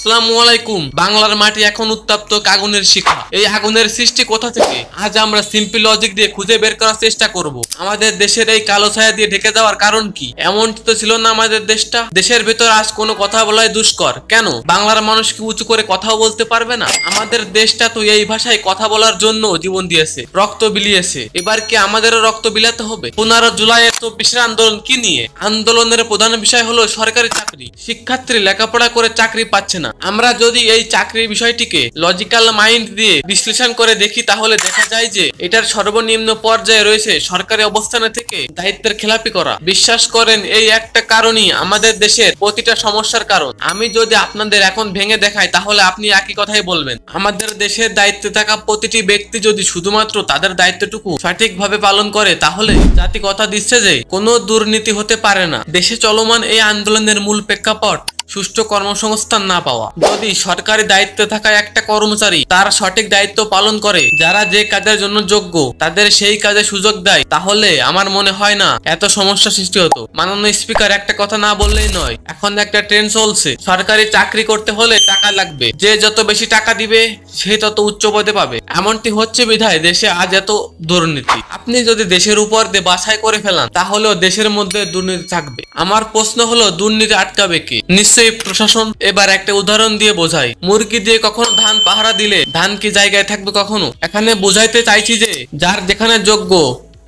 আসসালামু আলাইকুম। বাংলার মাটি এখন উত্তপ্ত আগুনের শিখা। এই আগুনের সৃষ্টি কোথা থেকে? আজ আমরা সিম্পল লজিক দিয়ে খুঁজে বের করার চেষ্টা করব। আমাদের দেশের এই কালো ছায়া দিয়ে ঢেকে যাওয়ার কারণ কি? এমনটি তো ছিল না আমাদের দেশটা। দেশের ভেতর আজ কোনো কথা বলাই দুষ্কর। কেন বাংলার মানুষ কি উঁচু করে কথাও বলতে পারবে না? আমাদের দেশটা তো এই ভাষায় কথা বলার জন্য জীবন দিয়েছে, রক্ত বিলিয়েছে। এবার কি আমাদেরও রক্ত বিলাতে হবে? 15 জুলাইয়ের 24 আন্দোলন কি নিয়ে? আন্দোলনের প্রধান বিষয় হলো সরকারি চাকরি। শিক্ষার্থী লেখাপড়া করে চাকরি পাচ্ছে না। আমরা যদি এই চাকরির বিষয়টিকে লজিক্যাল মাইন্ড দিয়ে বিশ্লেষণ করে দেখি তাহলে দেখা যায় যে এটার সর্বনিম্ন পর্যায়ে রয়েছে সরকারি অবস্থানে থেকে দায়িত্বের খেলাপি করা। বিশ্বাস করেন এই একটা কারণই আমাদের দেশের প্রতিটা সমস্যার কারণ। আমি যদি আপনাদের এখন ভেঙে দেখাই তাহলে আপনি একই কথাই বলবেন। আমাদের দেশের দায়িত্বে থাকা প্রতিটি ব্যক্তি যদি শুধুমাত্র তাদের দায়িত্বটুকু সঠিকভাবে পালন করে তাহলে জাতি কথা দিচ্ছে যে কোনো দুর্নীতি হতে পারে না। দেশে চলমান এই আন্দোলনের মূল প্রেক্ষাপট সুষ্ঠু কর্মসংস্থান না পাওয়া। যদি সরকারি দায়িত্বে থাকা একটা কর্মচারী তার সঠিক দায়িত্ব পালন করে, যারা যে কাজের জন্য যোগ্য তাদের সেই কাজে সুযোগ দেয়, তাহলে আমার মনে হয় না এত সমস্যা সৃষ্টি হতো। মাননীয় স্পিকার একটা কথা না বললেই নয়, এখন একটা ট্রেন্ড চলছে, সরকারি চাকরি করতে হলে টাকা লাগবে, যে যত বেশি টাকা দিবে সে তত উচ্চ পদে পাবে। এমনটি হচ্ছে বিধায় দেশে আজ এত দুর্নীতি। আপনি যদি দেশের উপর দিয়ে বাছাই করে ফেলান তাহলেও দেশের মধ্যে দুর্নীতি থাকবে। আমার প্রশ্ন হলো দুর্নীতি আটকাবে কে? নিশ্চয়ই প্রশাসন। এবার একটা উদাহরণ দিয়ে বোঝাই। মুরগি দিয়ে কখনো ধান পাহারা দিলে ধান কি জায়গায় থাকবে কখনো? এখানে বোঝাইতে চাইছি যে যার যেখানে যোগ্য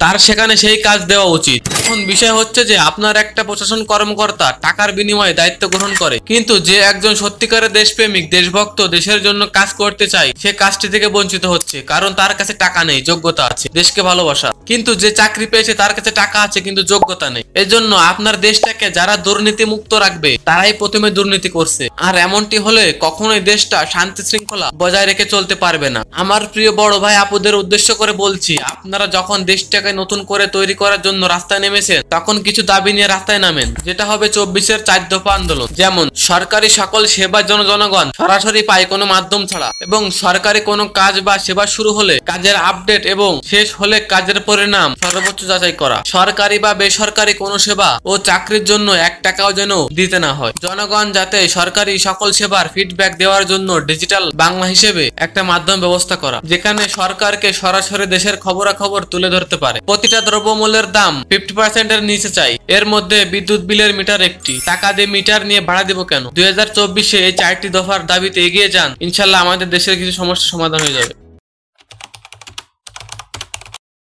তার সেখানে সেই কাজ দেওয়া উচিত। এখন বিষয় হচ্ছে যে আপনার একটা প্রশাসন কর্মকর্তা টাকার বিনিময়ে দায়িত্ব গ্রহণ করে, কিন্তু যে একজন সত্যিকারের দেশপ্রেমিক দেশভক্ত দেশের জন্য কাজ করতে চায় সে কাজটি থেকে বঞ্চিত হচ্ছে, কারণ তার কাছে টাকা নেই, যোগ্যতা আছে, দেশকে ভালোবাসা। কিন্তু যে চাকরি পেয়েছে তার কাছে টাকা আছে কিন্তু যোগ্যতা নেই। এজন্য আপনার দেশটাকে যারা দুর্নীতি মুক্ত রাখবে তারাই প্রথমে দুর্নীতি করছে। আর এমনটি হলে কখনোই দেশটা শান্তি শৃঙ্খলা বজায় রেখে চলতে পারবে না। আমার প্রিয় বড় ভাই আপুদের উদ্দেশ্য করে বলছি, আপনারা যখন দেশটাকে নতুন করে তৈরি করার জন্য রাস্তায় নেমেছেন তখন কিছু দাবি নিয়ে রাস্তায় নামেন, যেটা হবে 24-এর 4 দফা আন্দোলন। যেমন সরকারি সকল সেবা জনগণ সরাসরি পায় কোনো মাধ্যম ছাড়া, এবং সরকারি কোনো কাজ বা সেবা শুরু হলে কাজের আপডেট এবং শেষ হলে কাজের পরিণাম সর্বোচ্চ যাচাই করা। সরকারি বা বেসরকারি কোনো সেবা ও চাকরির জন্য 1 টাকাও যেন দিতে না হয়। জনগণ যাতে সরকারি সকল সেবার ফিডব্যাক দেওয়ার জন্য ডিজিটাল বাংলা হিসেবে একটা মাধ্যম ব্যবস্থা করা, যেখানে সরকারকে সরাসরি দেশের খবরাখবর তুলে ধরতে পারে। প্রতিটা দ্রব্যমূল্যের দাম 50% এর নিচে চাই। এর মধ্যে বিদ্যুৎ বিলের মিটার একটি। টাকা দিয়ে মিটার নিয়ে ভাড়া দিব কেন? 2024-এ এই 4টি দফার দাবিতে এগিয়ে যান, ইনশাল্লাহ আমাদের দেশের কিছু সমস্যার সমাধান হয়ে যাবে।